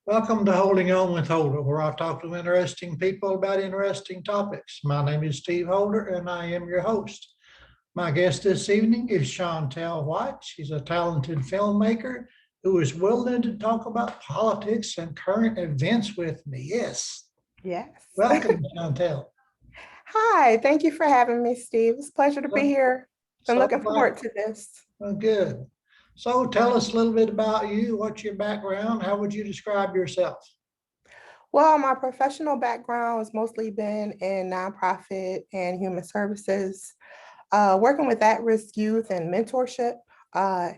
Welcome to Holding On with Holder, where I talk to interesting people about interesting topics. My name is Steve Holder, and I am your host. My guest this evening is Seantelle White. She's a talented filmmaker who is willing to talk about politics and current events with me. Yes. Yes. Welcome, Seantelle. Hi, thank you for having me, Steve. It's a pleasure to be So, here. Been so looking forward to this. good. So tell us a little bit about you. What's your background? How would you describe yourself? Well, my professional background has mostly been in nonprofit and human services, working with at-risk youth and mentorship.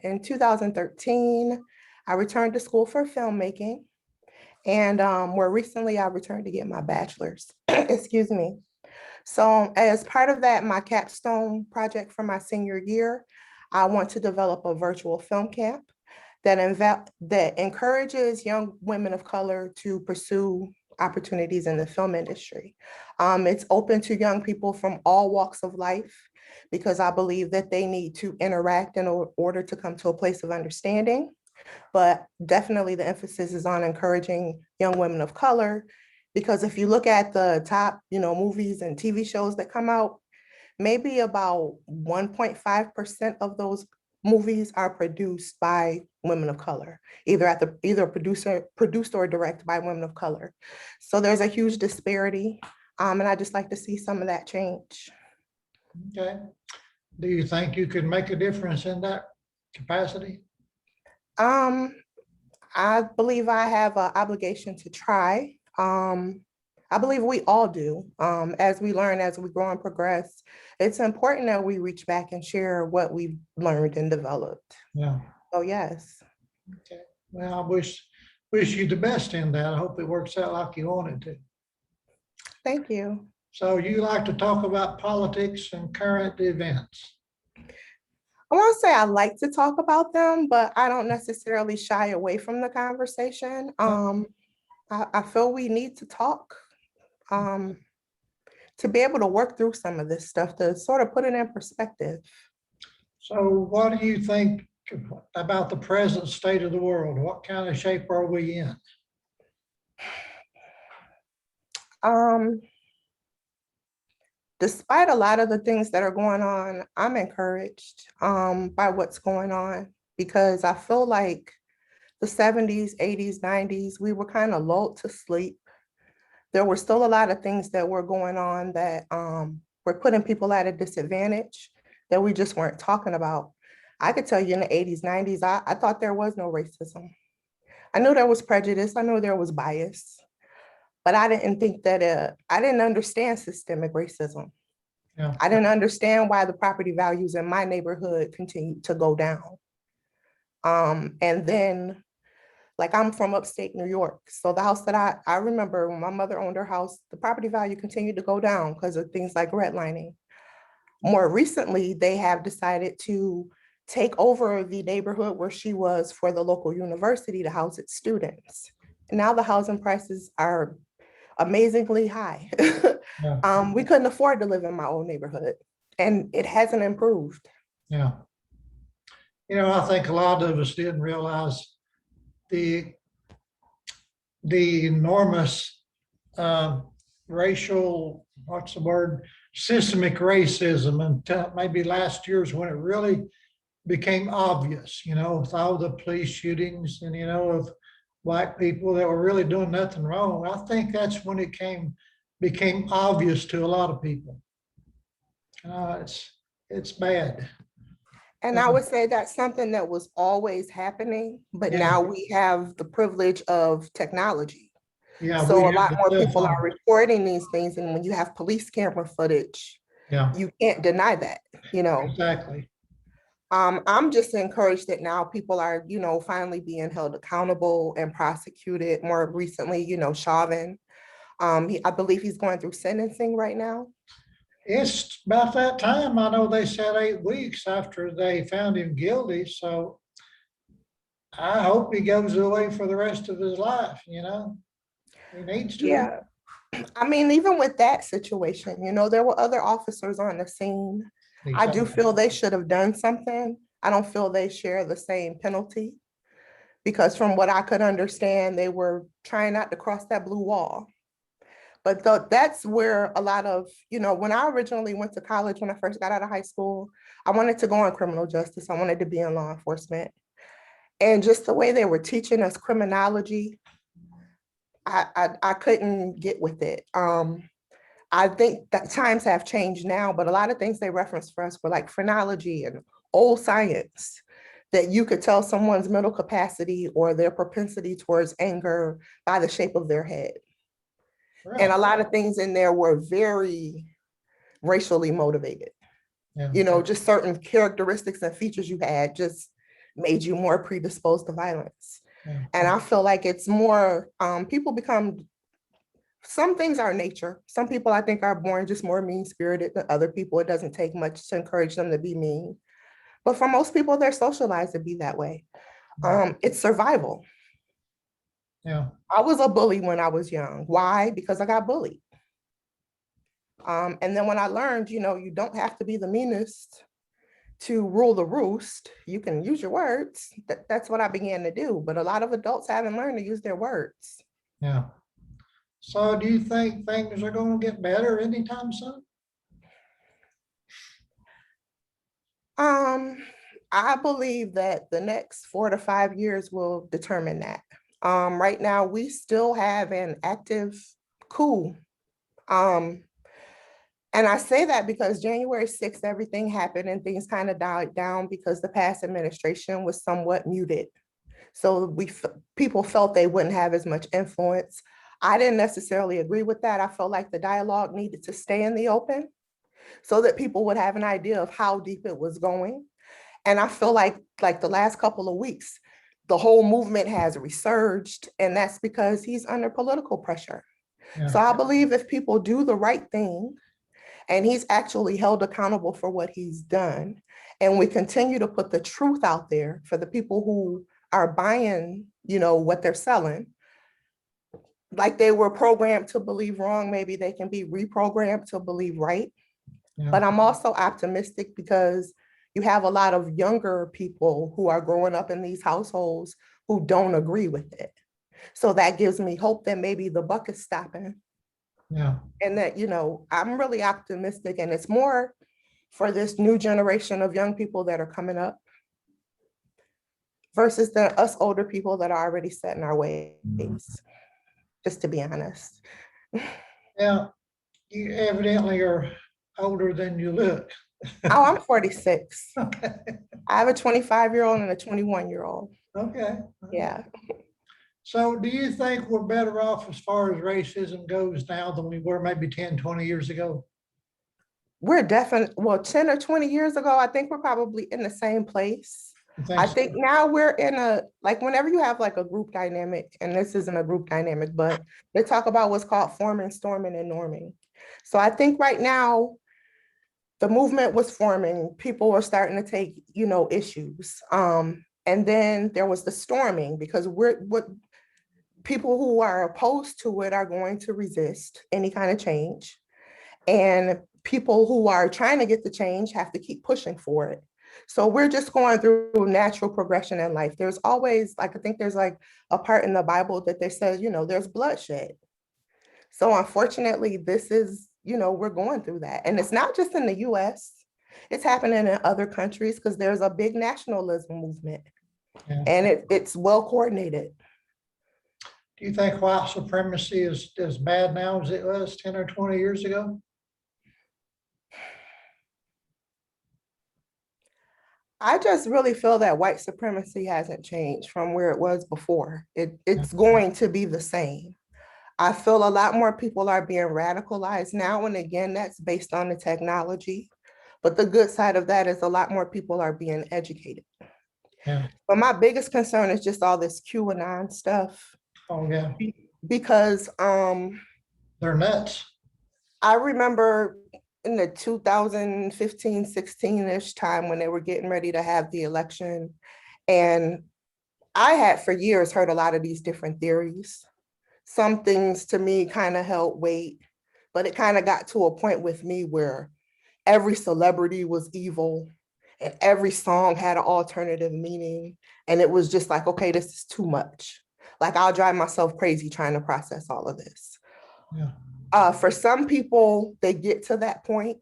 In 2013, I returned to school for filmmaking, and more recently, I returned to get my bachelor's. Excuse me. So as part of that, my capstone project for my senior year, I want to develop a virtual film camp that encourages young women of color to pursue opportunities in the film industry. It's open to young people from all walks of life because I believe that they need to interact in order to come to a place of understanding. But definitely the emphasis is on encouraging young women of color, because if you look at the top, movies and TV shows that come out, maybe about 1.5% of those movies are produced by women of color, either produced or directed by women of color. So there's a huge disparity. And I just like to see some of that change. Okay. Do you think you could make a difference in that capacity? Um, I believe I have an obligation to try. I believe we all do. As we learn, as we grow and progress, it's important that we reach back and share what we've learned and developed. Yeah. So yes. Okay. Well, I wish you the best in that. I hope it works out like you want it to. Thank you. So you like to talk about politics and current events. I want to say I like to talk about them, but I don't necessarily shy away from the conversation. I feel we need to talk um, to be able to work through some of this stuff, to sort of put it in perspective. So what do you think about the present state of the world? What kind of shape are we in? Um, Despite a lot of the things that are going on, I'm encouraged by what's going on, because I feel like the 70s, 80s, 90s, we were kind of lulled to sleep. There were still a lot of things that were going on that were putting people at a disadvantage that we just weren't talking about. I could tell you in the 80s, 90s, I thought there was no racism. I knew there was prejudice. I knew there was bias, but I didn't think that, I didn't understand systemic racism. Yeah. I didn't understand why the property values in my neighborhood continued to go down. And then, like, I'm from upstate New York. So the house that I remember when my mother owned her house, the property value continued to go down because of things like redlining. More recently, they have decided to take over the neighborhood where she was for the local university to house its students. And now the housing prices are amazingly high. Yeah. We couldn't afford to live in my old neighborhood, and it hasn't improved. Yeah. I think a lot of us didn't realize the enormous uh, racial, what's the word, systemic racism until maybe last year's when it really became obvious, with all the police shootings and, of black people that were really doing nothing wrong. I think that's when it became obvious to a lot of people. It's bad. And I would say that's something that was always happening, but Yeah. now we have the privilege of technology. Yeah, So we a have lot the more cell people are phone. reporting these things, and when you have police camera footage, Yeah, you can't deny that. exactly. I'm just encouraged that now people are, finally being held accountable and prosecuted. More recently, Chauvin, I believe he's going through sentencing right now. It's about that time. I know they said 8 weeks after they found him guilty. So I hope he goes away for the rest of his life. He needs to. Yeah. I mean, even with that situation, there were other officers on the scene. I do Exactly. feel they should have done something. I don't feel they share the same penalty. because from what I could understand, they were trying not to cross that blue wall. But that's where a lot of, when I originally went to college, when I first got out of high school, I wanted to go in criminal justice. I wanted to be in law enforcement. And just the way they were teaching us criminology, I couldn't get with it. I think that times have changed now, but a lot of things they referenced for us were like phrenology and old science, that you could tell someone's mental capacity or their propensity towards anger by the shape of their head. And a lot of things in there were very racially motivated. Yeah. Just certain characteristics and features you had just made you more predisposed to violence. Yeah. And I feel like it's more, people become, some things are nature. Some people I think are born just more mean-spirited than other people. It doesn't take much to encourage them to be mean. But for most people, they're socialized to be that way. It's survival. Yeah. I was a bully when I was young. Why? Because I got bullied. And then when I learned, you don't have to be the meanest to rule the roost. You can use your words. That's what I began to do. But a lot of adults haven't learned to use their words. Yeah. So do you think things are going to get better anytime soon? I believe that the next 4 to 5 years will determine that. Right now, we still have an active coup. And I say that because January 6th, everything happened and things kind of died down because the past administration was somewhat muted. So people felt they wouldn't have as much influence. I didn't necessarily agree with that. I felt like the dialogue needed to stay in the open so that people would have an idea of how deep it was going. And I feel like the last couple of weeks, the whole movement has resurged, and that's because he's under political pressure. Yeah. So I believe if people do the right thing, and he's actually held accountable for what he's done, and we continue to put the truth out there for the people who are buying, what they're selling, like they were programmed to believe wrong, maybe they can be reprogrammed to believe right. Yeah. But I'm also optimistic because you have a lot of younger people who are growing up in these households who don't agree with it. So that gives me hope that maybe the buck is stopping. Yeah. And that, I'm really optimistic, and it's more for this new generation of young people that are coming up versus us older people that are already set in our ways, just to be honest. Yeah. You evidently are older than you look. Oh, I'm 46. Okay. I have a 25-year-old and a 21-year-old. Okay. Yeah. So do you think we're better off as far as racism goes now than we were maybe 10, 20 years ago? We're definitely, 10 or 20 years ago, I think we're probably in the same place. I think now we're in whenever you have like a group dynamic, and this isn't a group dynamic, but they talk about what's called forming, storming, and norming. So I think right now, the movement was forming, people were starting to take, issues. And then there was the storming, because people who are opposed to it are going to resist any kind of change. And people who are trying to get the change have to keep pushing for it. So we're just going through natural progression in life. There's always, I think there's like a part in the Bible that they says, there's bloodshed. So unfortunately, this is, we're going through that. And it's not just in the US, it's happening in other countries because there's a big nationalism movement. Yeah. And it's well coordinated. Do you think white supremacy is as bad now as it was 10 or 20 years ago? I just really feel that white supremacy hasn't changed from where it was before. It's going to be the same. I feel a lot more people are being radicalized now, and again, that's based on the technology. But the good side of that is a lot more people are being educated. Yeah. But my biggest concern is just all this QAnon stuff. Oh, yeah. Because they're nuts. I remember in the 2015, 16-ish time when they were getting ready to have the election. And I had for years heard a lot of these different theories. Some things to me kind of held weight, but it kind of got to a point with me where every celebrity was evil. and every song had an alternative meaning. And it was just like, okay, this is too much. Like I'll drive myself crazy trying to process all of this. Yeah. For some people, they get to that point.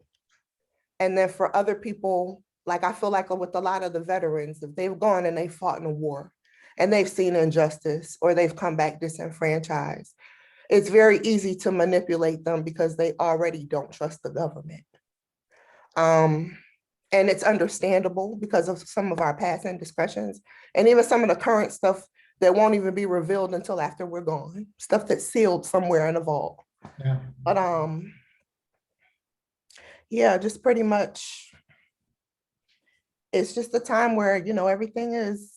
And then for other people, like I feel like with a lot of the veterans, if they've gone and they fought in a war and they've seen injustice or they've come back disenfranchised, it's very easy to manipulate them because they already don't trust the government. And it's understandable because of some of our past indiscretions and even some of the current stuff that won't even be revealed until after we're gone, stuff that's sealed somewhere in a vault. Yeah. But yeah, just pretty much, it's just a time where, everything is,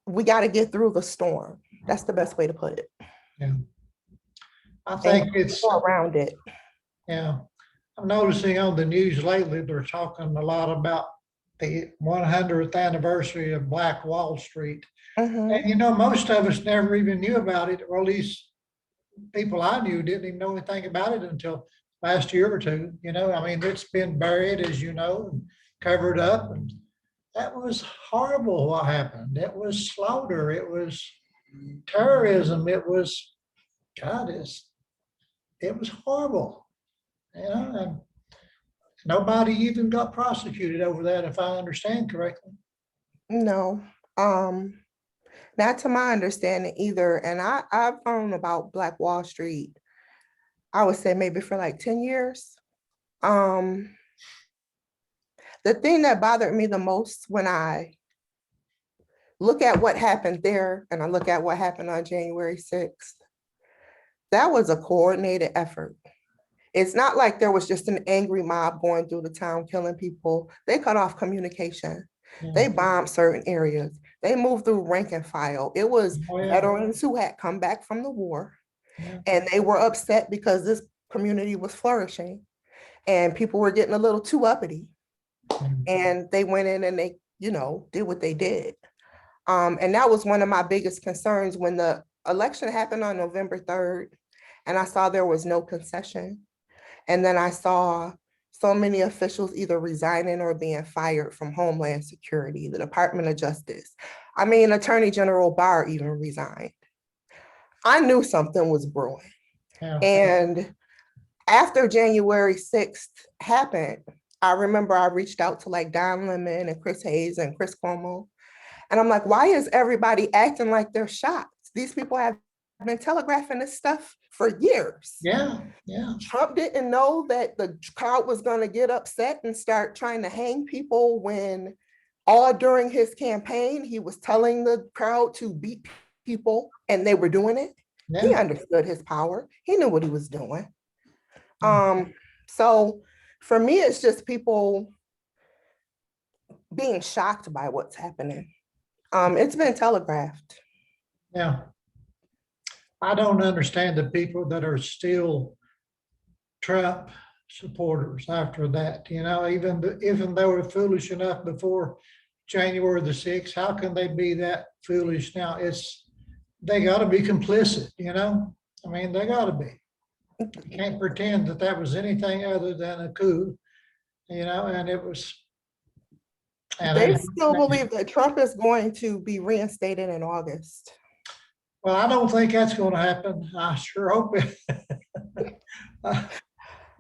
we got to get through the storm. That's the best way to put it. Yeah. I think And it's, go around it. yeah. I'm noticing on the news lately, they're talking a lot about the 100th anniversary of Black Wall Street. Mhm. And most of us never even knew about it, or at least people I knew didn't even know anything about it until last year or two. I mean, it's been buried, as you know, and covered up. And that was horrible what happened. It was slaughter. It was terrorism. It was, God, it was horrible. And nobody even got prosecuted over that, if I understand correctly. No, not to my understanding either. And I've known about Black Wall Street, I would say maybe for like 10 years. The thing that bothered me the most when I look at what happened there and I look at what happened on January 6th, that was a coordinated effort. It's not like there was just an angry mob going through the town killing people. They cut off communication. Yeah. They bombed certain areas. They moved through rank and file. It was Oh, yeah. veterans who had come back from the war Yeah. and they were upset because this community was flourishing and people were getting a little too uppity. And they went in and they, did what they did. And that was one of my biggest concerns when the election happened on November 3rd, and I saw there was no concession. And then I saw so many officials either resigning or being fired from Homeland Security, the Department of Justice. I mean, Attorney General Barr even resigned. I knew something was brewing. Yeah. And after January 6th happened, I remember I reached out to like Don Lemon and Chris Hayes and Chris Cuomo. And I'm like, why is everybody acting like they're shocked? These people have been telegraphing this stuff for years. Yeah. Yeah. Trump didn't know that the crowd was going to get upset and start trying to hang people when all during his campaign, he was telling the crowd to beat people and they were doing it. Yeah. He understood his power. He knew what he was doing. Yeah. So for me, it's just people being shocked by what's happening. It's been telegraphed. Yeah. I don't understand the people that are still Trump supporters after that. Even though we're foolish enough before January the 6th, how can they be that foolish now? They got to be complicit. I mean, they got to be. You can't pretend that was anything other than a coup. And it was. They still believe that Trump is going to be reinstated in August. Well, I don't think that's going to happen. I sure hope it. I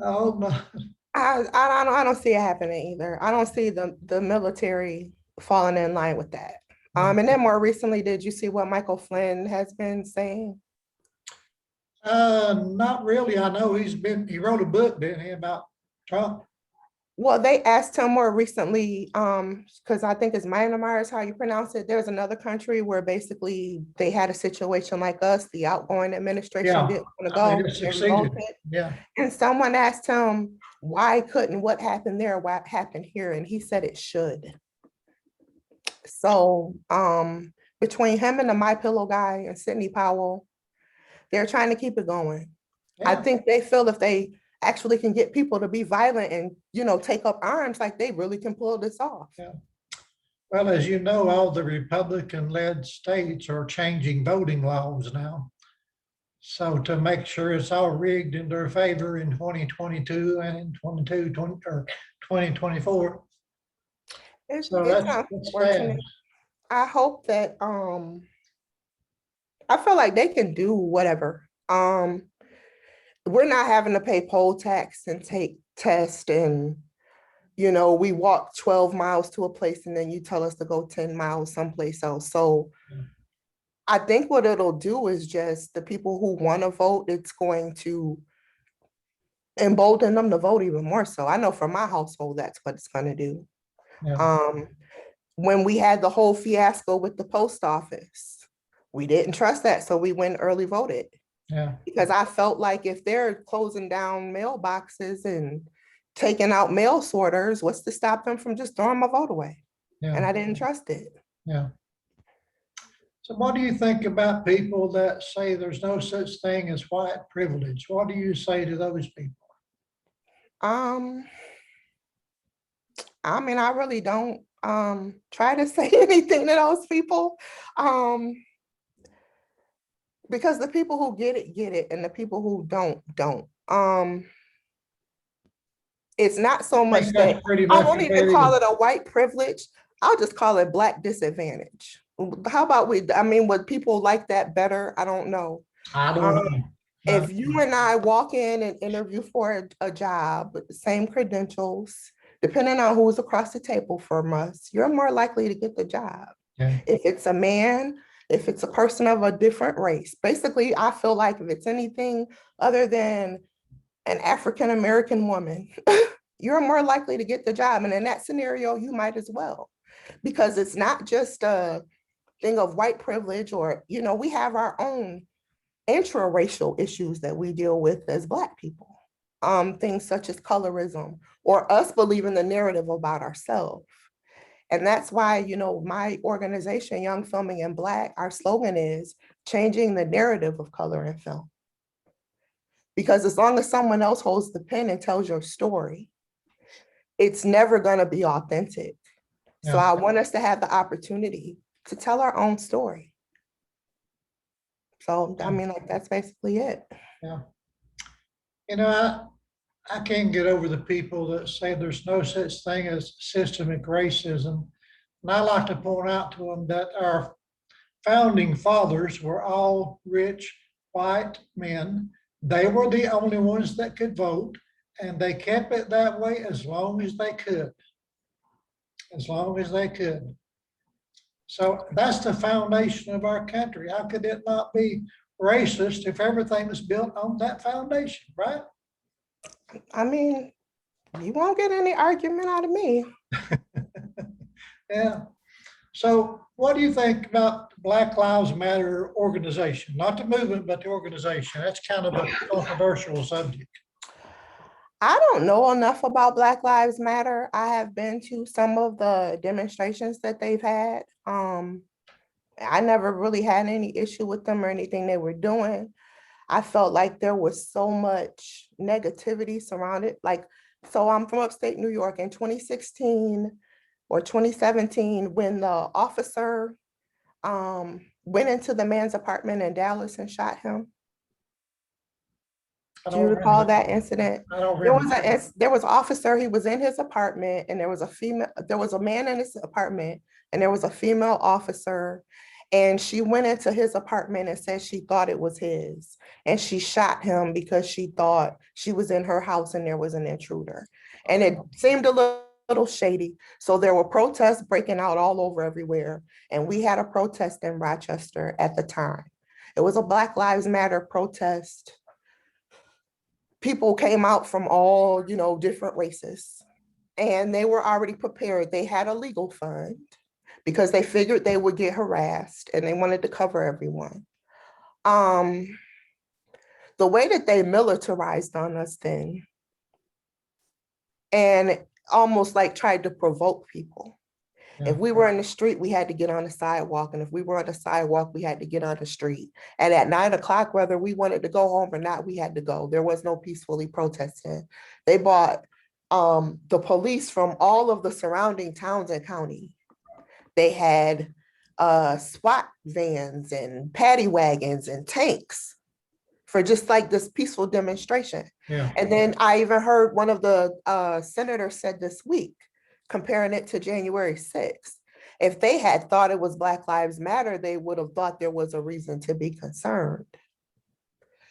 hope not. I don't see it happening either. I don't see the military falling in line with that. And then more recently, did you see what Michael Flynn has been saying? Not really. I know he wrote a book, didn't he, about Trump? Well, they asked him more recently, because I think it's Myanmar is how you pronounce it. There's another country where basically they had a situation like us. The outgoing administration didn't want to go. They revolted. Yeah. And someone asked him, why couldn't what happened there, what happened here? And he said it should. So between him and the My Pillow guy and Sidney Powell, they're trying to keep it going. Yeah. I think they feel if they actually can get people to be violent and, take up arms, like they really can pull this off. Yeah. Well, as you know, all the Republican-led states are changing voting laws now. So to make sure it's all rigged in their favor in 2022 and in 2024. So It's that's bad. unfortunate. I hope that I feel like they can do whatever. We're not having to pay poll tax and take tests and we walk 12 miles to a place and then you tell us to go 10 miles someplace else. So Yeah. I think what it'll do is just the people who want to vote, it's going to embolden them to vote even more so. I know for my household, that's what it's going to do. Yeah. Um, when we had the whole fiasco with the post office, we didn't trust that, so we went early voted. Yeah. Because I felt like if they're closing down mailboxes and taking out mail sorters, what's to stop them from just throwing my vote away? And Yeah. I didn't trust it. Yeah. So what do you think about people that say there's no such thing as white privilege? What do you say to those people? Um, I mean, I really don't try to say anything to those people. Um, because the people who get it, and the people who don't. It's not so I much think that's that pretty I much won't a even fair. call it a white privilege. I'll just call it Black disadvantage. How about I mean, would people like that better? I don't know. I don't Um, know. if you and I walk in and interview for a job with the same credentials, depending on who's across the table from us, you're more likely to get the job. Okay. If it's a man, if it's a person of a different race. Basically, I feel like if it's anything other than an African American woman, you're more likely to get the job. And in that scenario, you might as well, because it's not just a thing of white privilege or, we have our own intra-racial issues that we deal with as Black people. Things such as colorism or us believing the narrative about ourselves. And that's why, my organization, Young Filming in Black, our slogan is changing the narrative of color in film. Because as long as someone else holds the pen and tells your story, it's never going to be authentic. So Yeah. I want us to have the opportunity to tell our own story. So, I mean, like, that's basically it. Yeah. You know, I can't get over the people that say there's no such thing as systemic racism. And I like to point out to them that our founding fathers were all rich white men. They were the only ones that could vote, and they kept it that way as long as they could. As long as they could. So that's the foundation of our country. How could it not be racist if everything was built on that foundation, right? I mean, you won't get any argument out of me. Yeah. So what do you think about the Black Lives Matter organization? Not the movement, but the organization. That's kind of a controversial subject. I don't know enough about Black Lives Matter. I have been to some of the demonstrations that they've had. I never really had any issue with them or anything they were doing. I felt like there was so much negativity surrounded. So I'm from upstate New York in 2016 or 2017 when the officer went into the man's apartment in Dallas and shot him. I Do you don't recall remember. that incident? I don't There was remember. there was an officer, he was in his apartment and there was a man in his apartment and there was a female officer, and she went into his apartment and said she thought it was his. And she shot him because she thought she was in her house and there was an intruder. And it seemed a little shady. So there were protests breaking out all over everywhere. And we had a protest in Rochester at the time. It was a Black Lives Matter protest. People came out from all, different races, and they were already prepared. They had a legal fund because they figured they would get harassed and they wanted to cover everyone. The way that they militarized on us then and almost like tried to provoke people. Yeah. If we were in the street, we had to get on the sidewalk. And if we were on the sidewalk, we had to get on the street. And at 9 o'clock, whether we wanted to go home or not, we had to go. There was no peacefully protesting. They brought the police from all of the surrounding towns and county. They had SWAT vans and paddy wagons and tanks for just like this peaceful demonstration. Yeah. And then I even heard one of the senators said this week comparing it to January 6th. If they had thought it was Black Lives Matter, they would have thought there was a reason to be concerned.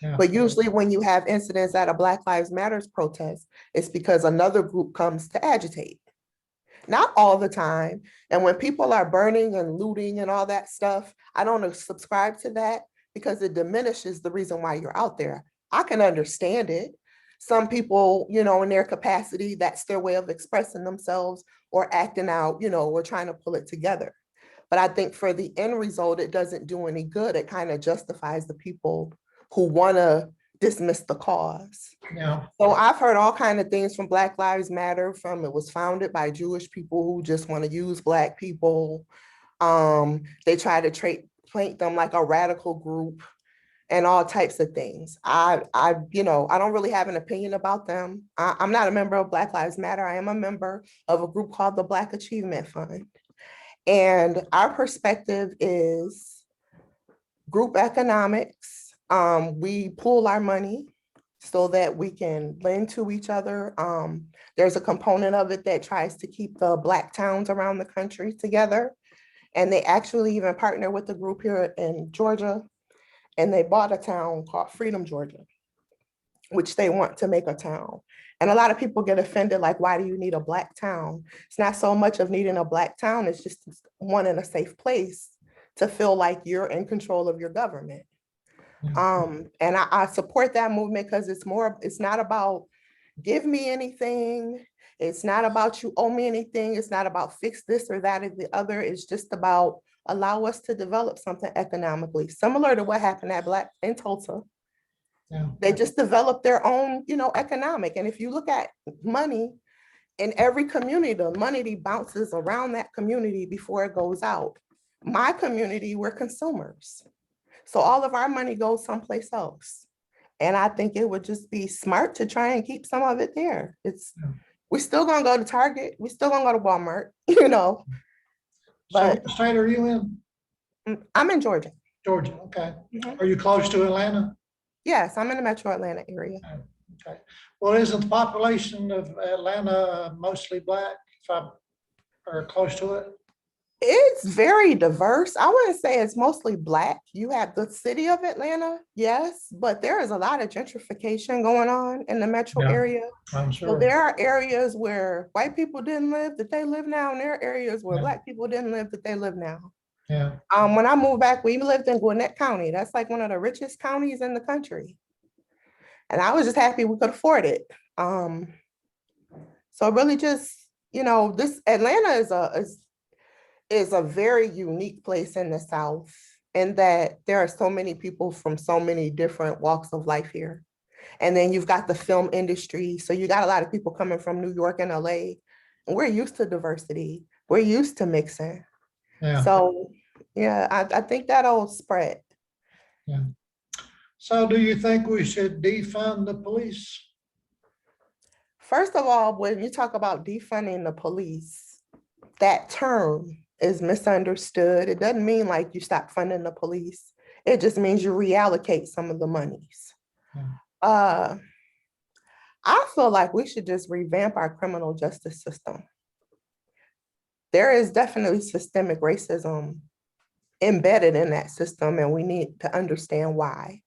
Yeah. But usually when you have incidents at a Black Lives Matters protest, it's because another group comes to agitate. Not all the time. And when people are burning and looting and all that stuff, I don't subscribe to that because it diminishes the reason why you're out there. I can understand it. Some people, you know, in their capacity, that's their way of expressing themselves or acting out, you know, or trying to pull it together. But I think for the end result, it doesn't do any good. It kind of justifies the people who want to dismiss the cause. Yeah. So I've heard all kinds of things from Black Lives Matter, from it was founded by Jewish people who just want to use Black people. They try to paint them like a radical group and all types of things. You know, I don't really have an opinion about them. I'm not a member of Black Lives Matter. I am a member of a group called the Black Achievement Fund. And our perspective is group economics. We pool our money so that we can lend to each other. There's a component of it that tries to keep the Black towns around the country together. And they actually even partner with a group here in Georgia, and they bought a town called Freedom, Georgia, which they want to make a town. And a lot of people get offended, like, why do you need a Black town? It's not so much of needing a Black town, it's just wanting a safe place to feel like you're in control of your government. And I support that movement because it's not about give me anything. It's not about you owe me anything. It's not about fix this or that or the other. It's just about allow us to develop something economically, similar to what happened in Tulsa. Yeah. They just developed their own, you know, economic. And if you look at money in every community, the money bounces around that community before it goes out. My community, we're consumers. So all of our money goes someplace else. And I think it would just be smart to try and keep some of it there. We're still gonna go to Target. We're still gonna go to Walmart, you know. So But what state are you in? I'm in Georgia. Georgia, okay. Are you close to Atlanta? Yes, I'm in the metro Atlanta area. Okay. Well, isn't the population of Atlanta mostly Black, or close to it? It's very diverse. I wouldn't say it's mostly Black. You have the city of Atlanta, yes, but there is a lot of gentrification going on in the metro area. I'm So sure. there are areas where white people didn't live that they live now, and there are areas where Yeah. Black people didn't live that they live now. Yeah. When I moved back, we lived in Gwinnett County. That's like one of the richest counties in the country. And I was just happy we could afford it. So really just, you know, this Atlanta is a very unique place in the South, in that there are so many people from so many different walks of life here. And then you've got the film industry. So you got a lot of people coming from New York and LA. And we're used to diversity. We're used to mixing. Yeah. So yeah, I think that'll spread. Yeah. So do you think we should defund the police? First of all, when you talk about defunding the police, that term is misunderstood. It doesn't mean like you stop funding the police. It just means you reallocate some of the monies. I feel like we should just revamp our criminal justice system. There is definitely systemic racism embedded in that system, and we need to understand why.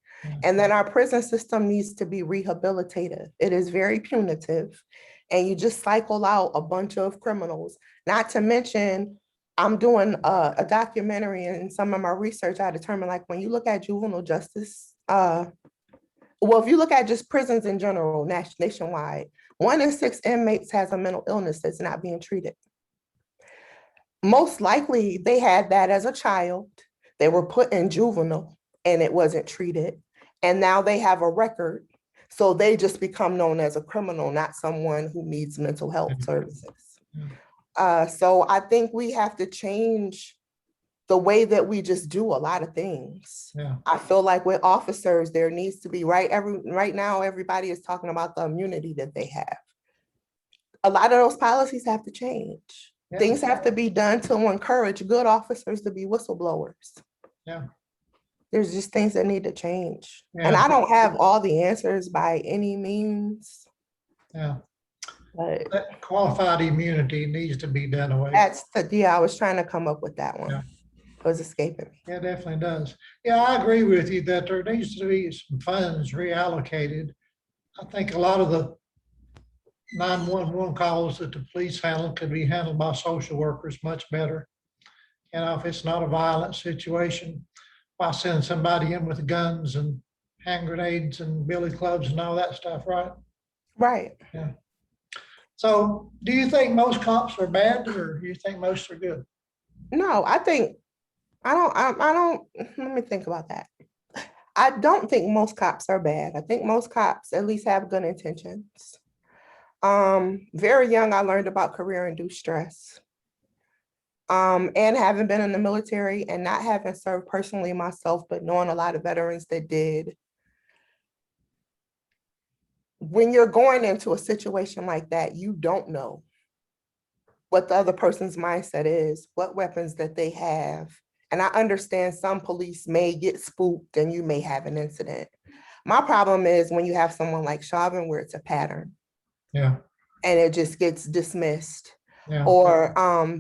And then our prison system needs to be rehabilitative. It is very punitive, and you just cycle out a bunch of criminals. Not to mention, I'm doing a documentary, and in some of my research, I determined, like, when you look at juvenile justice, well, if you look at just prisons in general, nationwide, 1 in 6 inmates has a mental illness that's not being treated. Most likely they had that as a child. They were put in juvenile and it wasn't treated. And now they have a record. So they just become known as a criminal, not someone who needs mental health services. So I think we have to change the way that we just do a lot of things. I feel like with officers, there needs to be right now, everybody is talking about the immunity that they have. A lot of those policies have to change. Things have to be done to encourage good officers to be whistleblowers. There's just things that need to change. And I don't have all the answers by any means. But That qualified immunity needs to be done away. that's yeah, I was trying to come up with that one. Yeah. It was escaping me. Yeah, definitely does. Yeah, I agree with you that there needs to be some funds reallocated. I think a lot of the 911 calls that the police handle could be handled by social workers much better. If it's not a violent situation, by sending somebody in with guns and hand grenades and billy clubs and all that stuff, right? Right. Yeah. So do you think most cops are bad or do you think most are good? No, I don't, let me think about that. I don't think most cops are bad. I think most cops at least have good intentions. Very young, I learned about career-induced stress. And having been in the military and not having served personally myself, but knowing a lot of veterans that did. When you're going into a situation like that, you don't know what the other person's mindset is, what weapons that they have. And I understand some police may get spooked and you may have an incident. My problem is when you have someone like Chauvin where it's a pattern. Yeah. And it just gets dismissed. Yeah. Or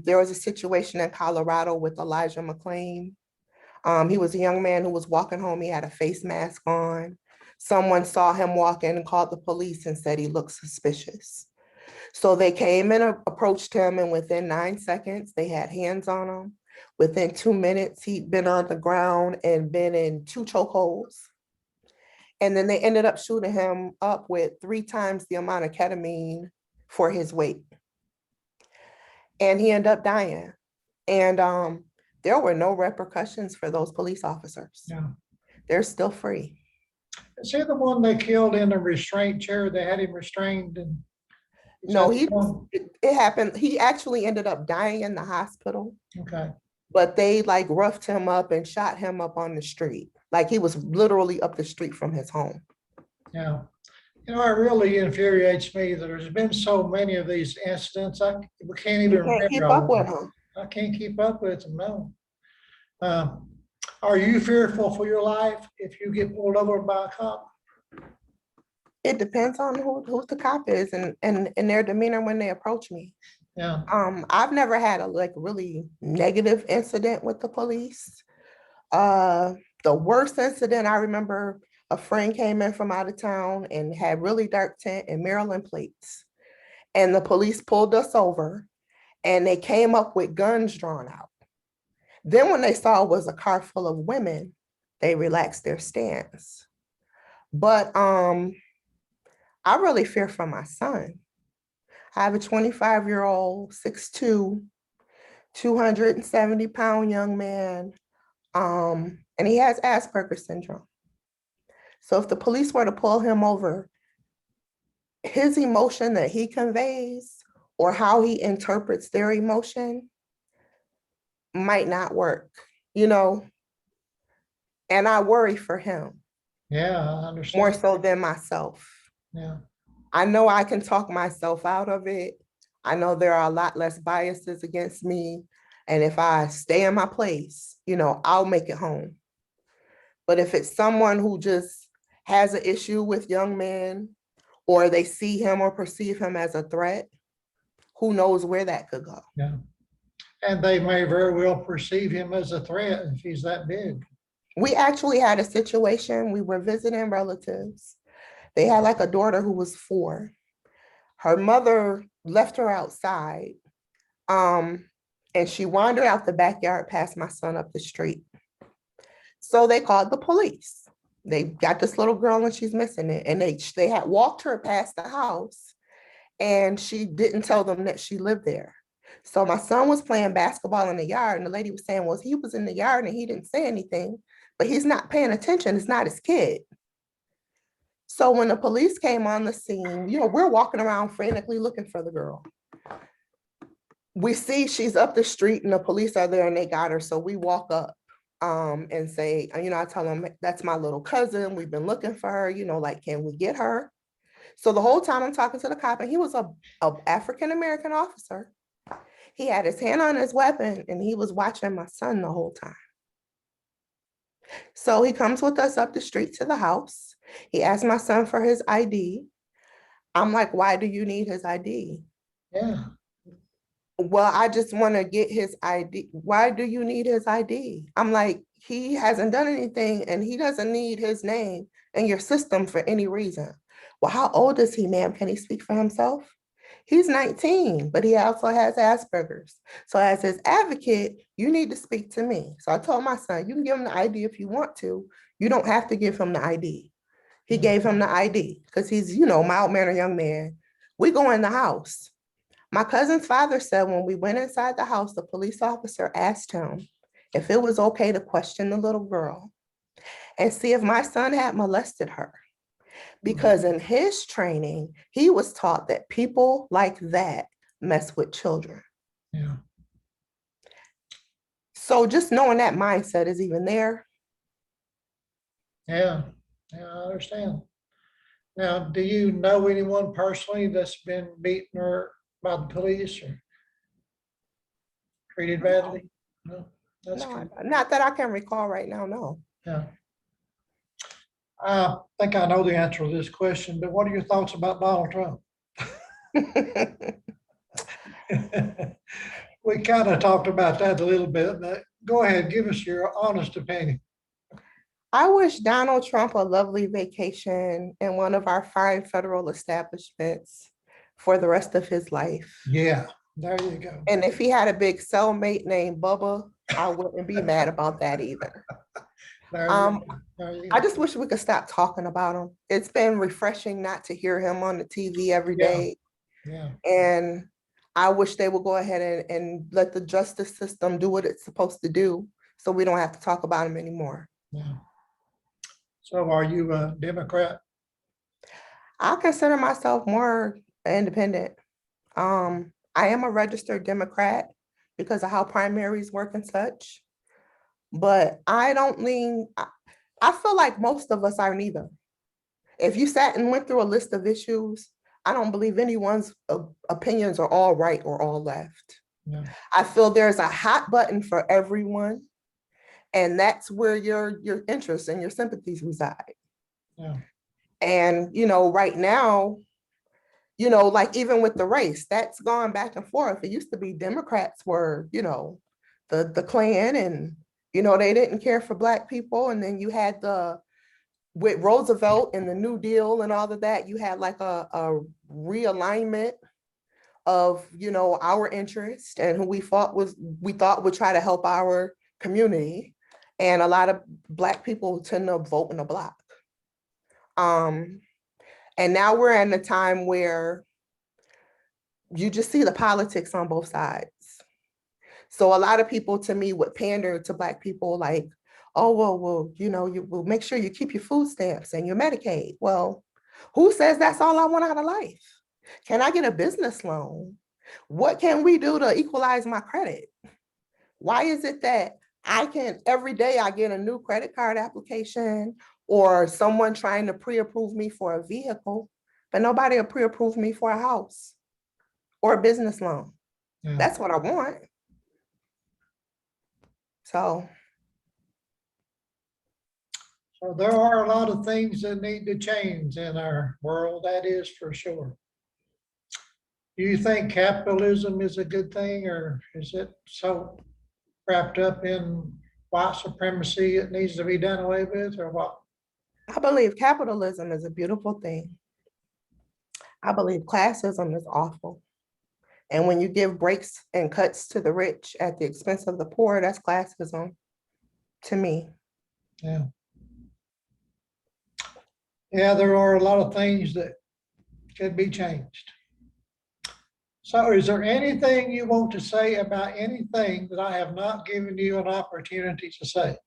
there was a situation in Colorado with Elijah McClain. He was a young man who was walking home. He had a face mask on. Someone saw him walk in and called the police and said he looked suspicious. So they came and approached him, and within 9 seconds, they had hands on him. Within 2 minutes, he'd been on the ground and been in 2 chokeholds. And then they ended up shooting him up with 3 times the amount of ketamine for his weight. And he ended up dying. And there were no repercussions for those police officers. Yeah. They're still free. Is he the one they killed in a restraint chair? They had him restrained and. No, it happened. He actually ended up dying in the hospital. Okay. But they like roughed him up and shot him up on the street. Like he was literally up the street from his home. Yeah. It really infuriates me that there's been so many of these incidents. We can't even remember. Keep up with him. I can't keep up with them, no. Are you fearful for your life if you get pulled over by a cop? It depends on who the cop is and their demeanor when they approach me. Yeah. I've never had a really negative incident with the police. The worst incident I remember, a friend came in from out of town and had really dark tint and Maryland plates. And the police pulled us over and they came up with guns drawn out. Then when they saw it was a car full of women, they relaxed their stance. But I really fear for my son. I have a 25-year-old, 6'2", 270-pound young man, and he has Asperger's syndrome. So if the police were to pull him over, his emotion that he conveys or how he interprets their emotion might not work, and I worry for him. Yeah, I understand. More so than myself. Yeah. I know I can talk myself out of it. I know there are a lot less biases against me. And if I stay in my place, I'll make it home. But if it's someone who just has an issue with young men or they see him or perceive him as a threat, who knows where that could go. Yeah. And they may very well perceive him as a threat if he's that big. We actually had a situation, we were visiting relatives. They had like a daughter who was 4. Her mother left her outside, and she wandered out the backyard past my son up the street. So they called the police. They got this little girl and she's missing it. And they had walked her past the house and she didn't tell them that she lived there. So my son was playing basketball in the yard and the lady was saying, well, he was in the yard and he didn't say anything, but he's not paying attention. It's not his kid. So when the police came on the scene, we're walking around frantically looking for the girl. We see she's up the street and the police are there and they got her. So we walk up and say, I tell them, that's my little cousin. We've been looking for her, can we get her? So the whole time I'm talking to the cop, and he was a African-American officer. He had his hand on his weapon and he was watching my son the whole time. So he comes with us up the street to the house. He asked my son for his ID. I'm like, why do you need his ID? Yeah, Well, I just want to get his ID. Why do you need his ID? I'm like, he hasn't done anything and he doesn't need his name in your system for any reason. Well, how old is he, ma'am? Can he speak for himself? He's 19, but he also has Asperger's. So as his advocate, you need to speak to me. So I told my son, you can give him the ID if you want to. You don't have to give him the ID. He yeah, gave him the ID because he's, mild-mannered young man. We go in the house. My cousin's father said when we went inside the house, the police officer asked him if it was okay to question the little girl and see if my son had molested her. Because in his training, he was taught that people like that mess with children. yeah, So just knowing that mindset is even there. yeah, yeah, I understand. Now, do you know anyone personally that's been beaten or by the police or treated badly? No, that's No, good. not that I can recall right now, no. Yeah. I think I know the answer to this question, but what are your thoughts about Donald Trump? We kind of talked about that a little bit, but go ahead, give us your honest opinion. I wish Donald Trump a lovely vacation in one of our fine federal establishments for the rest of his life. Yeah, there you go. And if he had a big cellmate named Bubba, I wouldn't be mad about that either. There you Um, go. There you I go. just wish we could stop talking about him. It's been refreshing not to hear him on the TV every Yeah, day. yeah, And I wish they would go ahead and let the justice system do what it's supposed to do so we don't have to talk about him anymore. yeah. So are you a Democrat? I consider myself more independent. I am a registered Democrat because of how primaries work and such, but I don't lean, I feel like most of us are neither. If you sat and went through a list of issues, I don't believe anyone's opinions are all right or all left. Yeah, I feel there's a hot button for everyone, and that's where your interests and your sympathies reside. yeah, And right now, like even with the race, that's gone back and forth. It used to be Democrats were, the Klan, and they didn't care for Black people. And then you had the with Roosevelt and the New Deal and all of that, you had like a realignment of our interest and who we thought would try to help our community. And a lot of Black people tend to vote in a block. Um, and now we're in a time where you just see the politics on both sides. So a lot of people to me would pander to Black people like, oh, well, you will make sure you keep your food stamps and your Medicaid. Well, who says that's all I want out of life? Can I get a business loan? What can we do to equalize my credit? Why is it that every day I get a new credit card application or someone trying to pre-approve me for a vehicle, but nobody will pre-approve me for a house or a business loan? yeah. That's what I want. So So there are a lot of things that need to change in our world, that is for sure. Do you think capitalism is a good thing, or is it so wrapped up in white supremacy it needs to be done away with, or what? I believe capitalism is a beautiful thing. I believe classism is awful. And when you give breaks and cuts to the rich at the expense of the poor, that's classism to me. Yeah. Yeah, there are a lot of things that could be changed. So is there anything you want to say about anything that I have not given you an opportunity to say?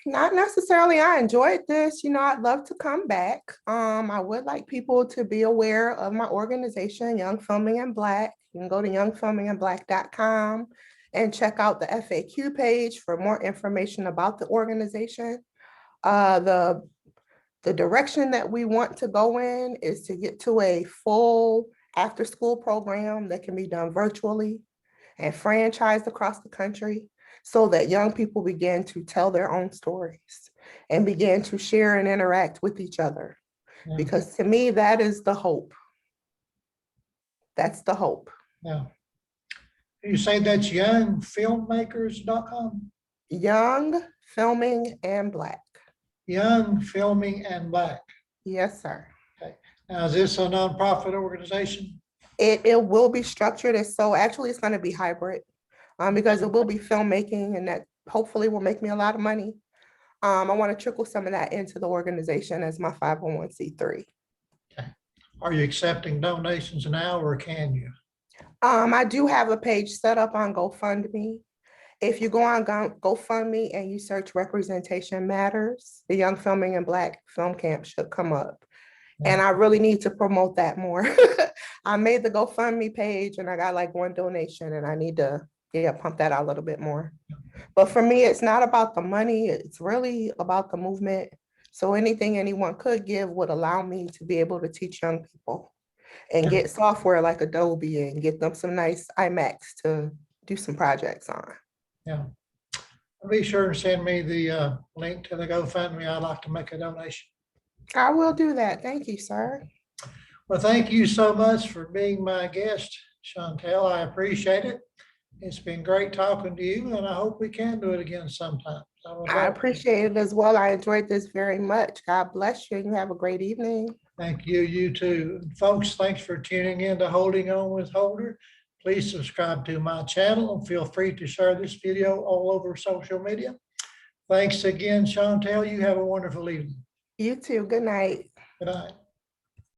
Not necessarily. I enjoyed this. I'd love to come back. I would like people to be aware of my organization, Young Filming in Black. You can go to youngfilminginblack.com and check out the FAQ page for more information about the organization. The direction that we want to go in is to get to a full after-school program that can be done virtually and franchised across the country so that young people begin to tell their own stories and begin to share and interact with each other. Yeah. because to me, that is the hope. That's the hope. Yeah. You say that's youngfilmmakers.com? Young, filming, and Black. Young Filming and Black. Yes, sir. Okay. Now, is this a nonprofit organization? It will be structured as so actually it's going to be hybrid because it will be filmmaking and that hopefully will make me a lot of money. I want to trickle some of that into the organization as my 501c3. Okay. Are you accepting donations now or can you? I do have a page set up on GoFundMe. If you go on GoFundMe and you search Representation Matters, the Young Filming and Black Film Camp should come up. And I really need to promote that more. I made the GoFundMe page and I got like one donation and I need to pump that out a little bit more. But for me, it's not about the money. It's really about the movement. So anything anyone could give would allow me to be able to teach young people and get software like Adobe and get them some nice iMacs to do some projects on. Yeah. Be sure to send me the link to the GoFundMe. I'd like to make a donation. I will do that. Thank you, sir. Well, thank you so much for being my guest, Seantelle. I appreciate it. It's been great talking to you, and I hope we can do it again sometime. I appreciate it as well. I enjoyed this very much. God bless you, and you have a great evening. Thank you. You too. Folks, thanks for tuning in to Holding On with Holder. Please subscribe to my channel and feel free to share this video all over social media. Thanks again, Seantelle. You have a wonderful evening. You too. Good night. Good night.